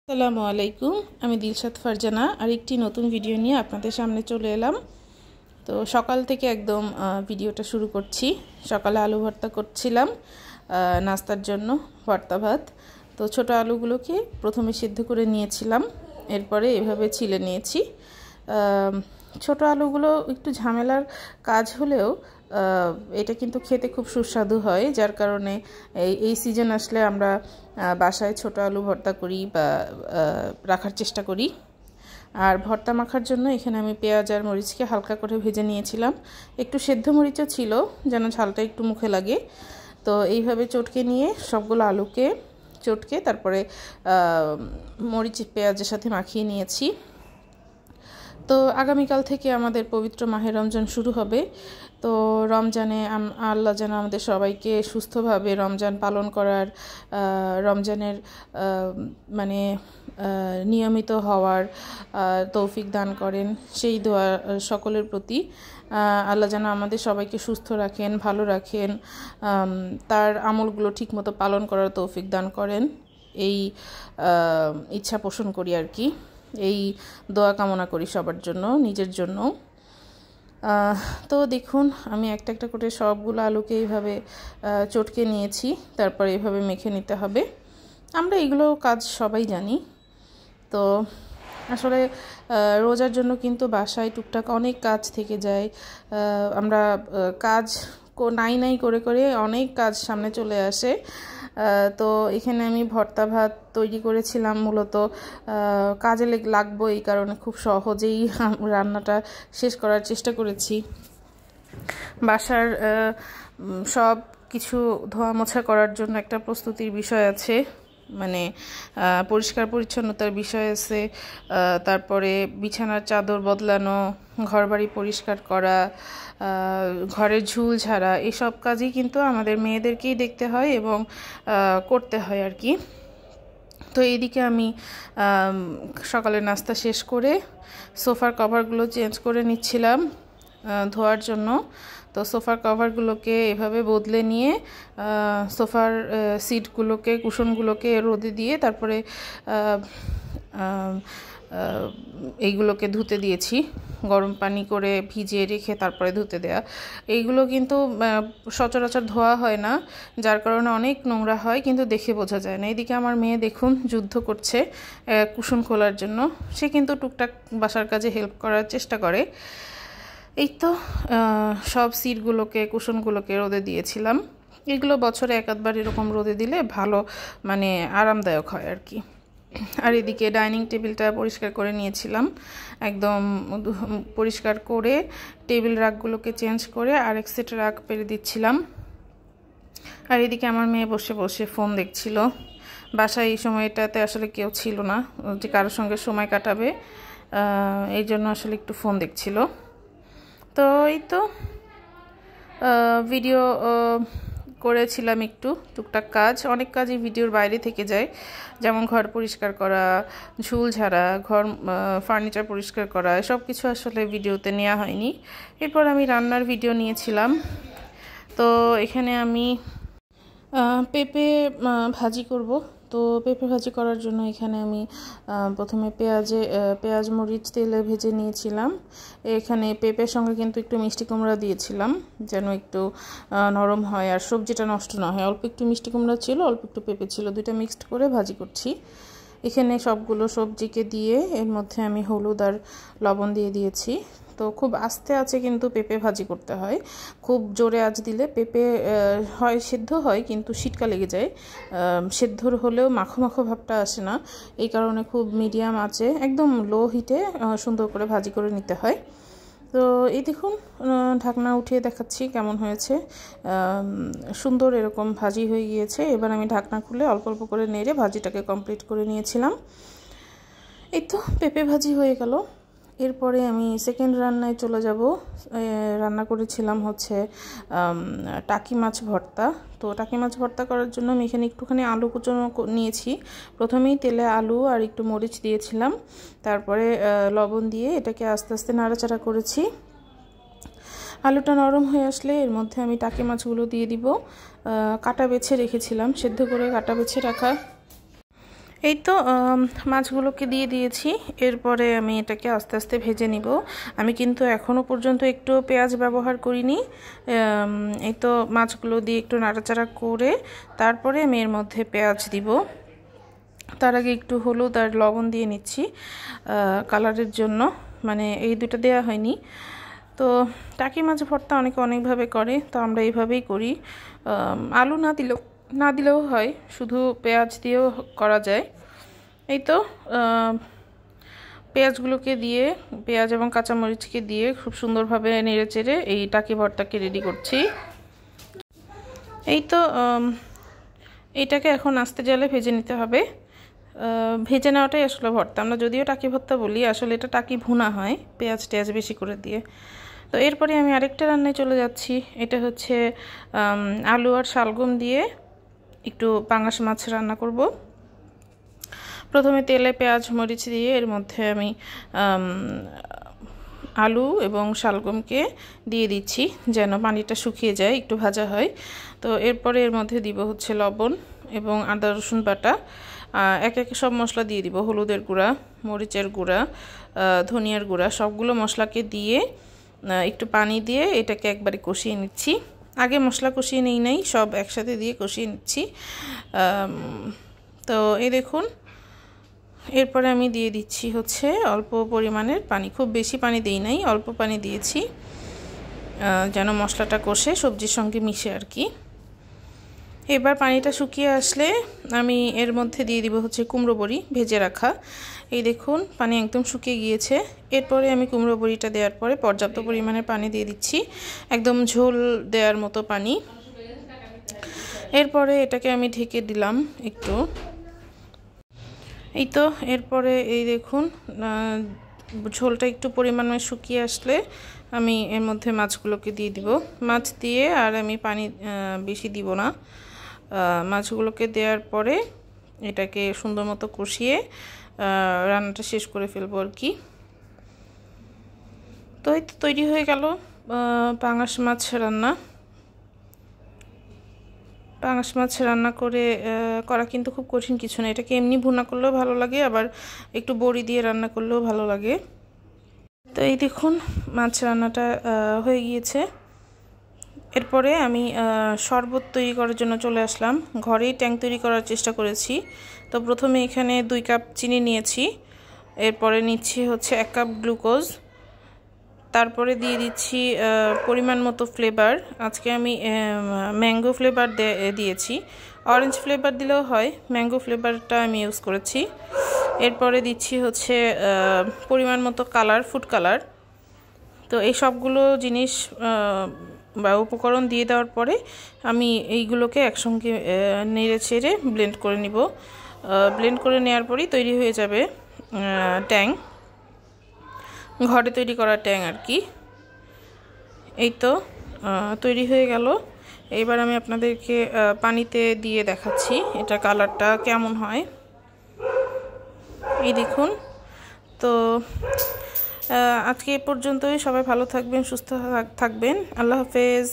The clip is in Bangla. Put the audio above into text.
আসসালামু আলাইকুম। আমি দিলশাদ ফারজানা আরেকটি নতুন ভিডিও নিয়ে আপনাদের সামনে চলে এলাম। তো সকাল থেকে একদম ভিডিওটা শুরু করছি। সকালে আলু ভর্তা করছিলাম নাস্তার জন্য, ভর্তা ভাত। তো ছোট আলুগুলোকে প্রথমে সিদ্ধ করে নিয়েছিলাম, এরপরে এভাবে ছিলে নিয়েছি। ছোট আলুগুলো একটু ঝামেলার কাজ হলেও এটা কিন্তু খেতে খুব সুস্বাদু হয়, যার কারণে এই সিজন আসলে আমরা বাসায় ছোট আলু ভর্তা করি বা রাখার চেষ্টা করি। আর ভর্তা মাখার জন্য এখানে আমি পেঁয়াজ আর মরিচকে হালকা করে ভেজে নিয়েছিলাম। একটু সেদ্ধ মরিচও ছিল যেন ঝালটা একটু মুখে লাগে। তো এইভাবে চটকে নিয়ে সবগুলো আলুকে চটকে তারপরে মরিচ পেঁয়াজের সাথে মাখিয়ে নিয়েছি। তো আগামীকাল থেকে আমাদের পবিত্র মাহে রমজান শুরু হবে। তো রমজানে আল্লাহ যেন আমাদের সবাইকে সুস্থভাবে রমজান পালন করার, রমজানের মানে নিয়মিত হওয়ার তৌফিক দান করেন, সেই দোয়া সকলের প্রতি। আল্লাহ যেন আমাদের সবাইকে সুস্থ রাখেন, ভালো রাখেন, তার আমলগুলো ঠিকমতো পালন করার তৌফিক দান করেন, এই ইচ্ছা পোষণ করি আর কি। এই দোয়া কামনা করি সবার জন্য, নিজের জন্য। তো দেখুন, আমি একটা একটা করে সবগুলো আলুকে এইভাবে চটকে নিয়েছি, তারপর এইভাবে মেখে নিতে হবে। আমরা এগুলো কাজ সবাই জানি। তো আসলে রোজার জন্য কিন্তু বাসায় টুকটাক অনেক কাজ থেকে যায়। আমরা কাজ নাই করে করে অনেক কাজ সামনে চলে আসে। তো এখানে আমি ভর্তা ভাত তৈরি করেছিলাম, মূলত কাজে লাগবো এই কারণে খুব সহজেই রান্নাটা শেষ করার চেষ্টা করেছি। বাসার সব কিছু ধোয়া মোছা করার জন্য একটা প্রস্তুতির বিষয় আছে, মানে পরিষ্কার পরিচ্ছন্নতার বিষয় আছে, তারপরে বিছানার চাদর বদলানো, ঘরবাড়ি পরিষ্কার করা, ঘরের ঝুল ঝাড়া, এসব কাজই কিন্তু আমাদের মেয়েদেরকেই দেখতে হয় এবং করতে হয় আর কি। তো এইদিকে আমি সকালে নাস্তা শেষ করে সোফার কভারগুলো চেঞ্জ করে নিচ্ছিলাম ধোয়ার জন্য। তো সোফার কভারগুলোকে এভাবে বদলে নিয়ে সোফার সিটগুলোকে, কুশনগুলোকে রোদে দিয়ে তারপরে এইগুলোকে ধুতে দিয়েছি, গরম পানি করে ভিজিয়ে রেখে তারপরে ধুতে দেয়া। এইগুলো কিন্তু সচরাচর ধোয়া হয় না, যার কারণে অনেক নোংরা হয়, কিন্তু দেখে বোঝা যায় না। এদিকে আমার মেয়ে দেখুন যুদ্ধ করছে কুশন খোলার জন্য। সে কিন্তু টুকটাক বাসার কাজে হেল্প করার চেষ্টা করে। এই তো সব সিটগুলোকে, কুশনগুলোকে রোদে দিয়েছিলাম। এগুলো বছরে এক আধবার এরকম রোদে দিলে ভালো, মানে আরামদায়ক হয় আর কি। আর এদিকে ডাইনিং টেবিলটা পরিষ্কার করে নিয়েছিলাম, একদম পরিষ্কার করে টেবিল রাকগুলোকে চেঞ্জ করে আরেক সেট রাক পেরে দিচ্ছিলাম। আর এদিকে আমার মেয়ে বসে বসে ফোন দেখছিল। বাসায় এই সময়টাতে আসলে কেউ ছিল না যে কারোর সঙ্গে সময় কাটাবে, এই জন্য আসলে একটু ফোন দেখছিল। তো এই তো ভিডিও করেছিলাম একটু টুকটাক কাজ, অনেক কাজই ভিডিওর বাইরে থেকে যায়, যেমন ঘর পরিষ্কার করা, ঝুল ঝাড়া, ঘর ফার্নিচার পরিষ্কার করা, সব কিছু আসলে ভিডিওতে নেওয়া হয়নি। এরপর আমি রান্নার ভিডিও নিয়েছিলাম। তো এখানে আমি পেঁপে ভাজি করব। তো পেঁপে ভাজি করার জন্য এখানে আমি প্রথমে পেঁয়াজ মরিচ তেলে ভেজে নিয়েছিলাম। এখানে পেঁপের সঙ্গে কিন্তু একটু মিষ্টি কুমড়া দিয়েছিলাম যেন একটু নরম হয় আর সবজিটা নষ্ট না হয়। অল্প একটু মিষ্টি কুমড়া ছিল, অল্প একটু পেঁপে ছিল, দুইটা মিক্সড করে ভাজি করছি। এখানে সবগুলো সবজিকে দিয়ে এর মধ্যে আমি হলুদ আর লবণ দিয়ে দিয়েছি। তো খুব আস্তে আছে কিন্তু পেঁপে ভাজি করতে হয়, খুব জোরে আঁচ দিলে পেঁপে হয় সেদ্ধ হয় কিন্তু সিটকা লেগে যায়, সেদ্ধর হলেও মাখো মাখো ভাবটা আসে না। এই কারণে খুব মিডিয়াম আঁচে একদম লো হিটে সুন্দর করে ভাজি করে নিতে হয়। তো এই দেখুন, ঢাকনা উঠিয়ে দেখাচ্ছি কেমন হয়েছে। সুন্দর এরকম ভাজি হয়ে গিয়েছে। এবার আমি ঢাকনা খুলে অল্প অল্প করে নেড়ে ভাজিটাকে কমপ্লিট করে নিয়েছিলাম। এই তো পেঁপে ভাজি হয়ে গেল। এরপরে আমি সেকেন্ড রান্নায় চলে যাব। রান্না করেছিলাম হচ্ছে টাকি মাছ ভর্তা। তো টাকি মাছ ভর্তা করার জন্য আমি এখানে একটুখানি আলু কুচনো নিয়েছি। প্রথমেই তেলে আলু আর একটু মরিচ দিয়েছিলাম, তারপরে লবণ দিয়ে এটাকে আস্তে আস্তে নাড়াচাড়া করেছি। আলুটা নরম হয়ে আসলে এর মধ্যে আমি টাকি মাছগুলো দিয়ে দিব। কাটা বেছে রেখেছিলাম, সেদ্ধ করে কাটা বেছে রাখা। এই তো মাছগুলোকে দিয়ে দিয়েছি। এরপরে আমি এটাকে আস্তে আস্তে ভেজে নিব। আমি কিন্তু এখনও পর্যন্ত একটু পেঁয়াজ ব্যবহার করিনি। এই তো মাছগুলো দিয়ে একটু নাড়াচাড়া করে তারপরে আমি এর মধ্যে পেঁয়াজ দিব। তার আগে একটু হলুদ আর লবণ দিয়ে নিচ্ছি কালারের জন্য, মানে এই দুটো দেওয়া হয়নি। তো টাকি মাছ ভর্তা অনেকে অনেকভাবে করে, তো আমরা এইভাবেই করি। আলু না দিলেও হয়, শুধু পেঁয়াজ দিয়েও করা যায়। এই তো পেঁয়াজগুলোকে দিয়ে, পেঁয়াজ এবং কাঁচামরিচকে দিয়ে খুব সুন্দরভাবে নেড়েচেড়ে এই টাকি ভর্তাকে রেডি করছি। এই তো এইটাকে এখন আস্তে জালে ভেজে নিতে হবে। ভেজে নেওয়াটাই আসলে ভর্তা। আমরা যদিও টাকি ভর্তা বলি, আসলে এটা টাকি ভুনা হয় পেঁয়াজ টেয়াজ বেশি করে দিয়ে। তো এরপরে আমি আরেকটা রান্নায় চলে যাচ্ছি। এটা হচ্ছে আলু আর শালগম দিয়ে একটু পাঙাশ মাছ রান্না করব। প্রথমে তেলে পেঁয়াজ মরিচ দিয়ে এর মধ্যে আমি আলু এবং শালগমকে দিয়ে দিচ্ছি যেন পানিটা শুকিয়ে যায়, একটু ভাজা হয়। তো এরপরে এর মধ্যে দিব হচ্ছে লবণ এবং আদা রসুন বাটা। একে একে সব মশলা দিয়ে দিব, হলুদের গুঁড়া, মরিচের গুঁড়া, ধনিয়ার গুঁড়া, সবগুলো মশলাকে দিয়ে একটু পানি দিয়ে এটাকে একবারে কষিয়ে নিচ্ছি। আগে মশলা কষিয়ে নেই নাই, সব একসাথে দিয়ে কষিয়ে নিচ্ছি। তো এই দেখুন, এরপরে আমি দিয়ে দিচ্ছি হচ্ছে অল্প পরিমাণের পানি, খুব বেশি পানি দিই নাই, অল্প পানি দিয়েছি যেন মশলাটা কষে সবজির সঙ্গে মিশে আর কি। এবার পানিটা শুকিয়ে আসলে আমি এর মধ্যে দিয়ে দিব হচ্ছে কুমড়ো বড়ি ভেজে রাখা। এই দেখুন পানি একদম শুকিয়ে গিয়েছে। এরপরে আমি কুমড়ো বড়িটা দেওয়ার পরে পর্যাপ্ত পরিমাণে পানি দিয়ে দিচ্ছি, একদম ঝোল দেওয়ার মতো পানি। এরপরে এটাকে আমি ঢেকে দিলাম একটু। এই তো এরপরে এই দেখুন ঝোলটা একটু পরিমাণ শুকিয়ে আসলে আমি এর মধ্যে মাছগুলোকে দিয়ে দিব। মাছ দিয়ে আর আমি পানি বেশি দিব না। মাছগুলোকে দেওয়ার পরে এটাকে সুন্দর মতো কষিয়ে রান্নাটা শেষ করে ফেলবো আর কি। তো এই তো তৈরি হয়ে গেল পাঙাশ মাছ রান্না। পাঙাশ মাছ রান্না করা কিন্তু খুব কঠিন কিছু না। এটাকে এমনি ভুনা করলেও ভালো লাগে, আবার একটু বড়ি দিয়ে রান্না করলেও ভালো লাগে। তো এই দেখুন মাছ রান্নাটা হয়ে গিয়েছে। এরপরে আমি শরবত তৈরি করার জন্য চলে আসলাম। ঘরেই ট্যাং তৈরি করার চেষ্টা করেছি। তো প্রথমে এখানে 2 কাপ চিনি নিয়েছি, এরপরে নিচ্ছি হচ্ছে 1 কাপ গ্লুকোজ, তারপরে দিয়ে দিচ্ছি পরিমাণ মতো ফ্লেভার। আজকে আমি ম্যাঙ্গো ফ্লেভার দিয়েছি, অরেঞ্জ ফ্লেভার দিলেও হয়, ম্যাঙ্গো ফ্লেভারটা আমি ইউজ করেছি। এরপরে দিচ্ছি হচ্ছে পরিমাণ মতো কালার, ফুড কালার। তো এই সবগুলো জিনিস বা উপকরণ দিয়ে দেওয়ার পরে আমি এইগুলোকে একসঙ্গে নেড়ে ছেড়ে ব্লেন্ড করে নিব। ব্লেন্ড করে নেওয়ার পরেই তৈরি হয়ে যাবে ট্যাং, ঘরে তৈরি করা ট্যাং আর কি। এই তো তৈরি হয়ে গেল। এবার আমি আপনাদেরকে পানিতে দিয়ে দেখাচ্ছি এটা কালারটা কেমন হয়। এই দেখুন। তো আজকে এ পর্যন্তই। সবাই ভালো থাকবেন, সুস্থ থাকবেন। আল্লাহ হাফেজ।